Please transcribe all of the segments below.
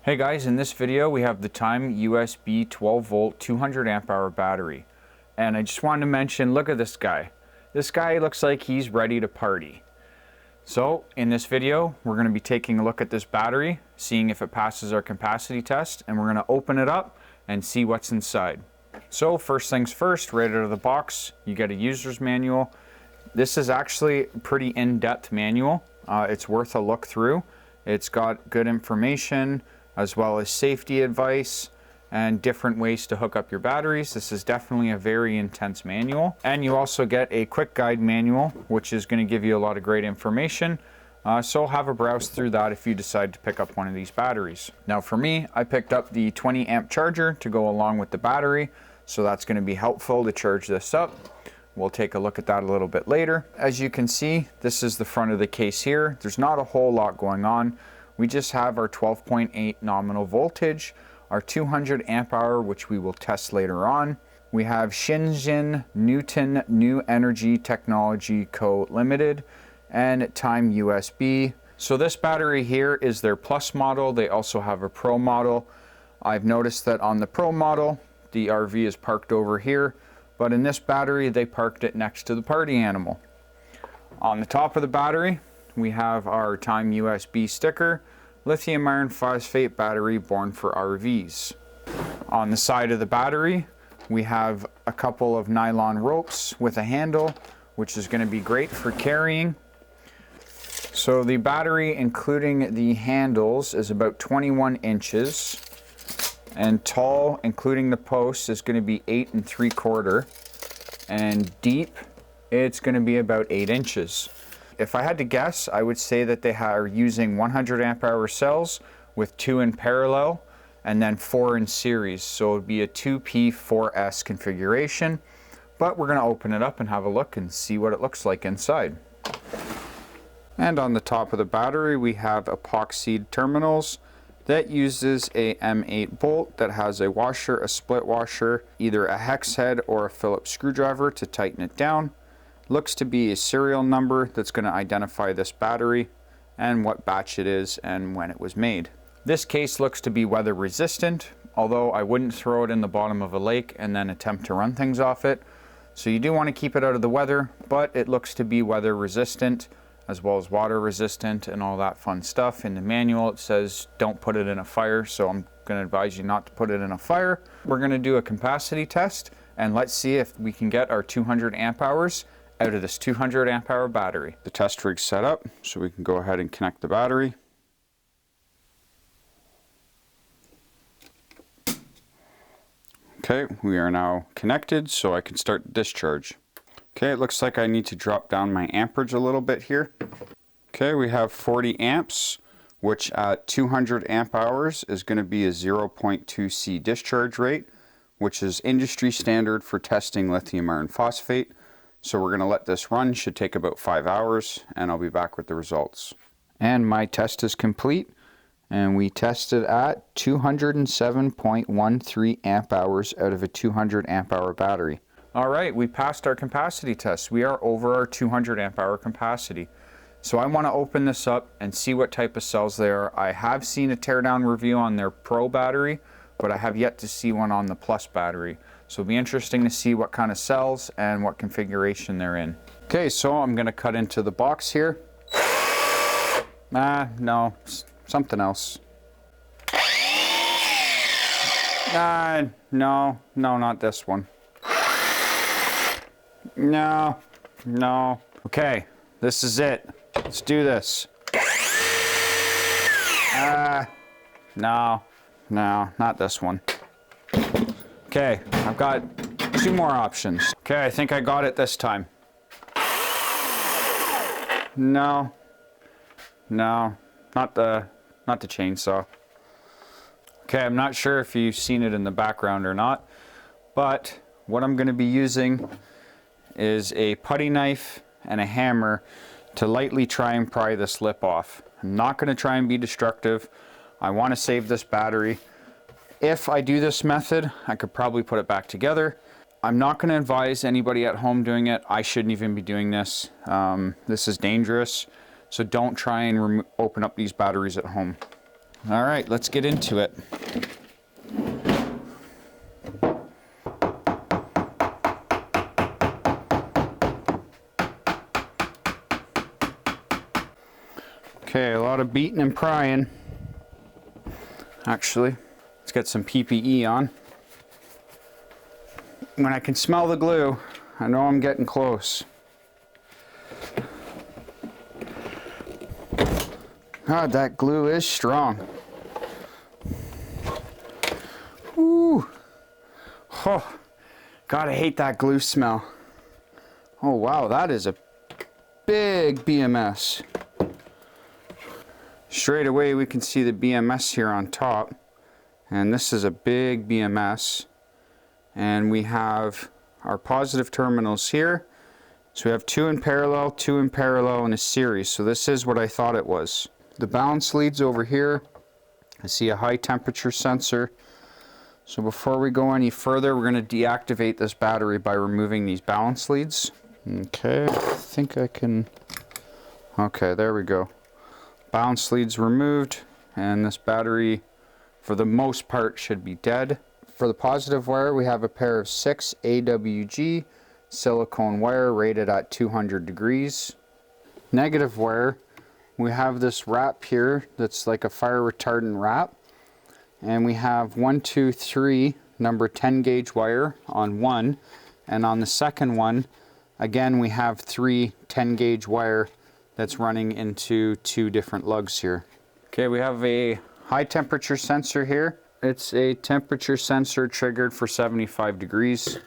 Hey guys, in this video we have the Timeusb 12 volt 200 amp hour battery. And I just wanted to mention, look at this guy. This guy looks like he's ready to party. So in this video, we're going to be taking a look at this battery, seeing if it passes our capacity test, and we're going to open it up and see what's inside. So first things first, right out of the box, you get a user's manual. This is actually a pretty in-depth manual. It's worth a look through. It's got good information, as well as safety advice and different ways to hook up your batteries. This is definitely a very intense manual. And you also get a quick guide manual, which is going to give you a lot of great information. So have a browse through that if you decide to pick up one of these batteries. Now for me, I picked up the 20 amp charger to go along with the battery. So that's going to be helpful to charge this up. We'll take a look at that a little bit later. As you can see, this is the front of the case here. There's not a whole lot going on. We just have our 12.8 nominal voltage, our 200 amp hour, which we will test later on. We have Shenzhen Newton New Energy Technology Co. Limited and Timeusb. So this battery here is their Plus model. They also have a Pro model. I've noticed that on the Pro model, the RV is parked over here, but in this battery, they parked it next to the party animal. On the top of the battery, we have our Timeusb sticker, lithium iron phosphate battery born for RVs. On the side of the battery, we have a couple of nylon ropes with a handle, which is going to be great for carrying. So the battery, including the handles, is about 21 inches, and tall, including the posts, is going to be 8 3/4, and deep, it's going to be about 8 inches. If I had to guess, I would say that they are using 100 amp hour cells with 2 in parallel and then 4 in series. So it would be a 2P4S configuration, but we're going to open it up and have a look and see what it looks like inside. And on the top of the battery, we have epoxied terminals that uses a M8 bolt that has a washer, a split washer, either a hex head or a Phillips screwdriver to tighten it down. Looks to be a serial number that's going to identify this battery and what batch it is and when it was made. This case looks to be weather resistant, although I wouldn't throw it in the bottom of a lake and then attempt to run things off it. So you do want to keep it out of the weather, but it looks to be weather resistant as well as water resistant and all that fun stuff. In the manual it says don't put it in a fire, so I'm going to advise you not to put it in a fire. We're going to do a capacity test and let's see if we can get our 200 amp hours out of this 200 amp hour battery. The test rig's set up, so we can go ahead and connect the battery. Okay, we are now connected, so I can start the discharge. Okay, it looks like I need to drop down my amperage a little bit here. Okay, we have 40 amps, which at 200 amp hours is going to be a 0.2 C discharge rate, which is industry standard for testing lithium iron phosphate. So we're going to let this run, should take about 5 hours, and I'll be back with the results. And my test is complete, and we tested at 207.13 amp hours out of a 200 amp hour battery. All right, we passed our capacity test. We are over our 200 amp hour capacity. So I want to open this up and see what type of cells they are. I have seen a teardown review on their Pro battery, but I have yet to see one on the Plus battery. So it'll be interesting to see what kind of cells and what configuration they're in. Okay, so I'm going to cut into the box here. No, something else. No, not this one. No. Okay, this is it. Let's do this. No, not this one. Okay, I've got 2 more options. Okay, I think I got it this time. No, not the chainsaw. Okay, I'm not sure if you've seen it in the background or not, but what I'm going to be using is a putty knife and a hammer to lightly try and pry this lip off. I'm not going to try and be destructive. I want to save this battery. If I do this method, I could probably put it back together. I'm not going to advise anybody at home doing it. I shouldn't even be doing this. This is dangerous. So don't try and open up these batteries at home. All right, let's get into it. Okay, a lot of beating and prying. Actually, let's get some PPE on. When I can smell the glue, I know I'm getting close. God, that glue is strong. Ooh. Oh, God, I hate that glue smell. Oh, wow, that is a big BMS. Straight away, we can see the BMS here on top. And this is a big BMS. And we have our positive terminals here. So we have two in parallel, and a series. So this is what I thought it was. The balance leads over here. I see a high temperature sensor. So before we go any further, we're going to deactivate this battery by removing these balance leads. Okay, I think I can... Okay, there we go. Balance leads removed, and this battery, for the most part, should be dead. For the positive wire, we have a pair of 6 AWG silicone wire rated at 200 degrees. Negative wire, we have this wrap here that's like a fire retardant wrap, and we have 1, 2, 3 number 10 gauge wire on one, and on the second one, again, we have 3 10 gauge wire that's running into 2 different lugs here. Okay, we have a high temperature sensor here. It's a temperature sensor triggered for 75 degrees.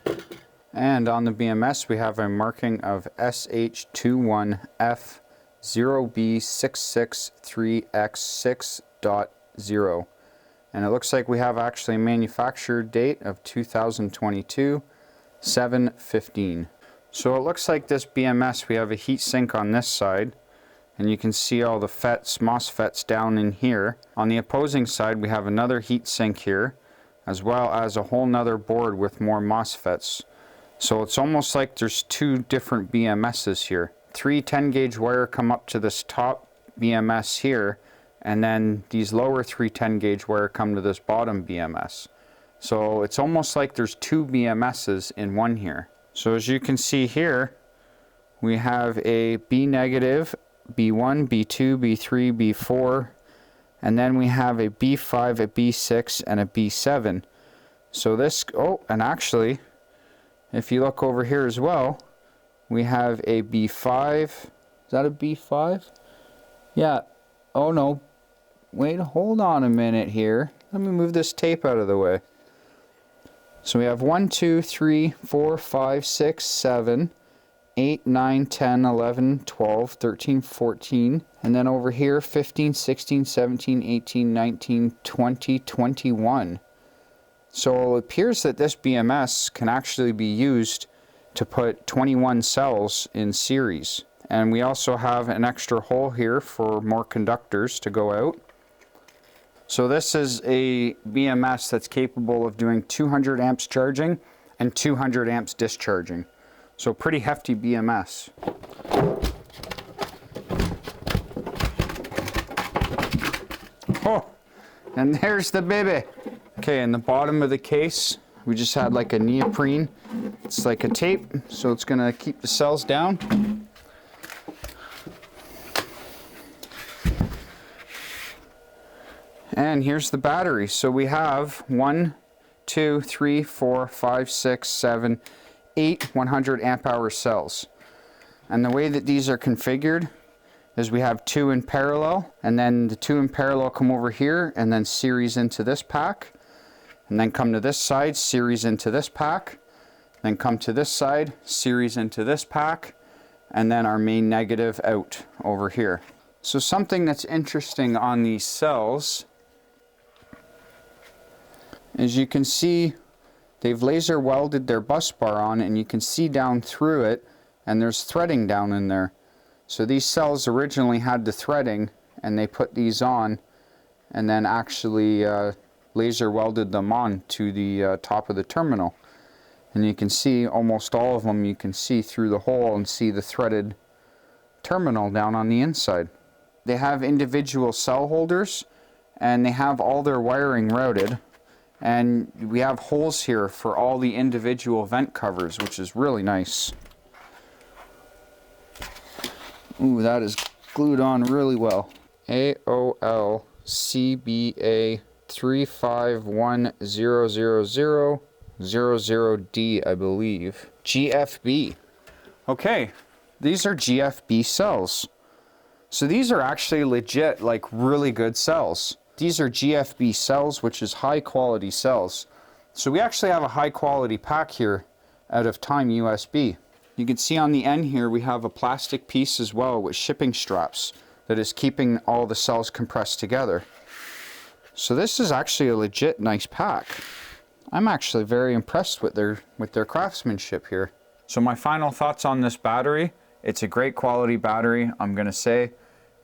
And on the BMS, we have a marking of SH21F0B663X6.0. And it looks like we have actually a manufacturer date of 2022, 7/15. So it looks like this BMS, we have a heat sink on this side, and you can see all the FETs, MOSFETs down in here. On the opposing side, we have another heat sink here, as well as a whole nother board with more MOSFETs. So it's almost like there's 2 different BMSs here. 3 10 gauge wire come up to this top BMS here, and then these lower 3 10 gauge wire come to this bottom BMS. So it's almost like there's 2 BMSs in one here. So as you can see here, we have a B negative, B1, B2, B3, B4, and then we have a B5, a B6, and a B7. So this, oh, and actually, if you look over here as well, we have a B5. Is that a B5? Yeah. Oh no. Wait, hold on a minute here. Let me move this tape out of the way. So we have 1, 2, 3, 4, 5, 6, 7, 8, 9, 10, 11, 12, 13, 14, and then over here 15, 16, 17, 18, 19, 20, 21. So it appears that this BMS can actually be used to put 21 cells in series. And we also have an extra hole here for more conductors to go out. So this is a BMS that's capable of doing 200 amps charging and 200 amps discharging. So pretty hefty BMS. Oh, and there's the baby. Okay, in the bottom of the case, we just had like a neoprene. It's like a tape, so it's gonna keep the cells down. And here's the battery. So we have 1, 2, 3, 4, 5, 6, 7, 8 100 amp hour cells. And the way that these are configured is we have 2 in parallel, and then the 2 in parallel come over here and then series into this pack, and then come to this side, series into this pack, then come to this side, series into this pack, and then our main negative out over here. So something that's interesting on these cells, as you can see, they've laser welded their bus bar on, and you can see down through it, and there's threading down in there. So these cells originally had the threading, and they put these on, and then actually laser welded them on to the top of the terminal. And you can see almost all of them, you can see through the hole and see the threaded terminal down on the inside. They have individual cell holders, and they have all their wiring routed. And we have holes here for all the individual vent covers, which is really nice. Ooh, that is glued on really well. AOLCBA 35100000D, I believe. GFB. Okay, these are GFB cells. So these are actually legit, like really good cells. These are GFB cells, which is high quality cells. So we actually have a high quality pack here out of Timeusb. You can see on the end here we have a plastic piece as well with shipping straps that is keeping all the cells compressed together. So this is actually a legit nice pack. I'm actually very impressed with their craftsmanship here. So my final thoughts on this battery, it's a great quality battery. I'm gonna say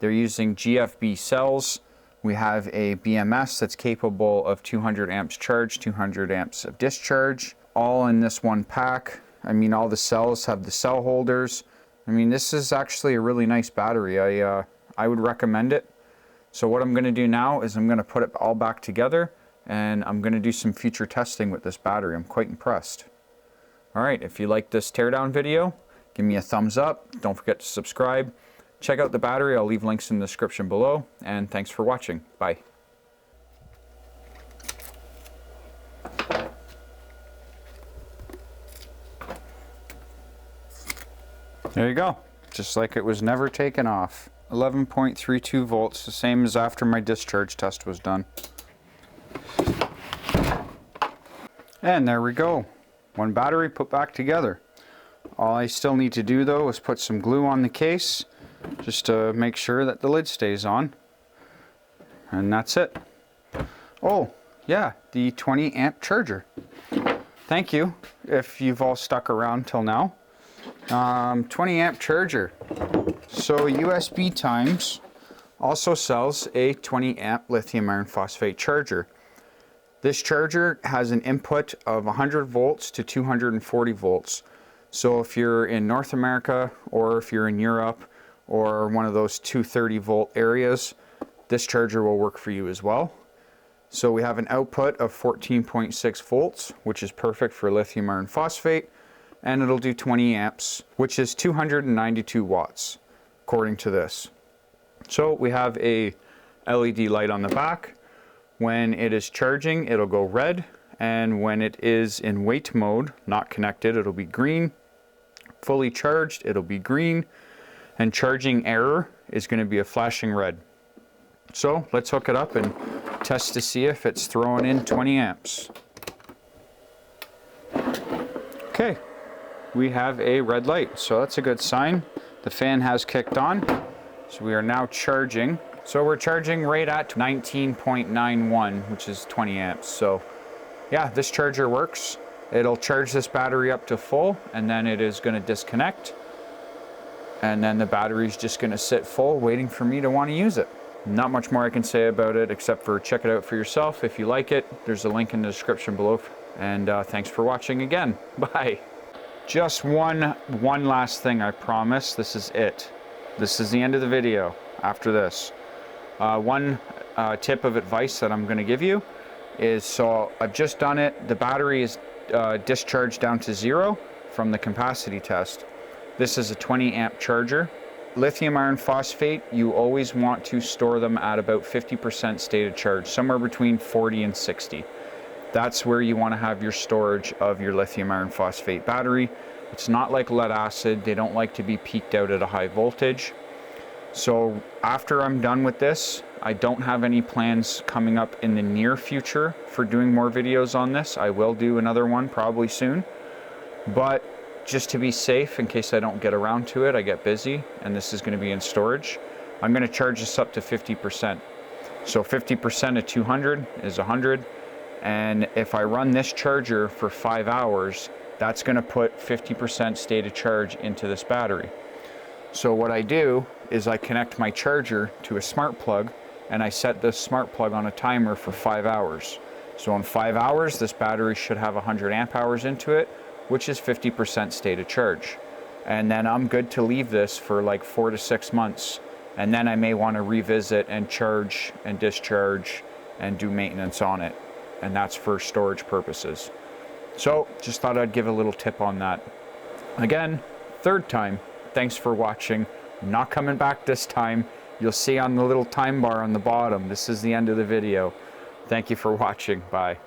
they're using GFB cells. We have a BMS that's capable of 200 amps charge, 200 amps of discharge, all in this one pack. I mean, all the cells have the cell holders. I mean, this is actually a really nice battery. I would recommend it. So what I'm gonna do now is I'm gonna put it all back together, and I'm gonna do some future testing with this battery. I'm quite impressed. All right, if you like this teardown video, give me a thumbs up. Don't forget to subscribe. Check out the battery. I'll leave links in the description below, and thanks for watching. Bye. There you go, just like it was never taken off. 11.32 volts, the same as after my discharge test was done. And there we go, one battery put back together. All I still need to do though is put some glue on the case just to make sure that the lid stays on, and that's it. Oh yeah, the 20 amp charger. Thank you if you've all stuck around till now. 20 amp charger. So USB Times also sells a 20 amp lithium iron phosphate charger. This charger has an input of 100 volts to 240 volts. So if you're in North America, or if you're in Europe, or one of those 230 volt areas, this charger will work for you as well. So we have an output of 14.6 volts, which is perfect for lithium iron phosphate, and it'll do 20 amps, which is 292 watts, according to this. So we have a LED light on the back. When it is charging, it'll go red, and when it is in wait mode, not connected, it'll be green. Fully charged, it'll be green, and charging error is going to be a flashing red. So let's hook it up and test to see if it's throwing in 20 amps. Okay, we have a red light, so that's a good sign. The fan has kicked on, so we are now charging. So we're charging right at 19.91, which is 20 amps. So yeah, this charger works. It'll charge this battery up to full, and then it is going to disconnect. And then the battery's just going to sit full, waiting for me to want to use it. Not much more I can say about it, except for check it out for yourself. If you like it, there's a link in the description below. And thanks for watching again. Bye. Just one last thing, I promise. This is it. This is the end of the video after this. One tip of advice that I'm going to give you is, so I've just done it. The battery is discharged down to 0 from the capacity test. This is a 20 amp charger. Lithium iron phosphate, you always want to store them at about 50% state of charge, somewhere between 40 and 60. That's where you want to have your storage of your lithium iron phosphate battery. It's not like lead acid. They don't like to be peaked out at a high voltage. So after I'm done with this, I don't have any plans coming up in the near future for doing more videos on this. I will do another one probably soon, but just to be safe, in case I don't get around to it, I get busy, and this is going to be in storage, I'm going to charge this up to 50%. So 50% of 200 is 100, and if I run this charger for 5 hours, that's going to put 50% state of charge into this battery. So what I do is I connect my charger to a smart plug, and I set this smart plug on a timer for 5 hours. So in 5 hours, this battery should have 100 amp hours into it, which is 50% state of charge. And then I'm good to leave this for like 4 to 6 months and then I may want to revisit and charge and discharge and do maintenance on it, and that's for storage purposes. So just thought I'd give a little tip on that. Again, third time, thanks for watching. I'm not coming back this time. You'll see on the little time bar on the bottom, this is the end of the video. Thank you for watching. Bye.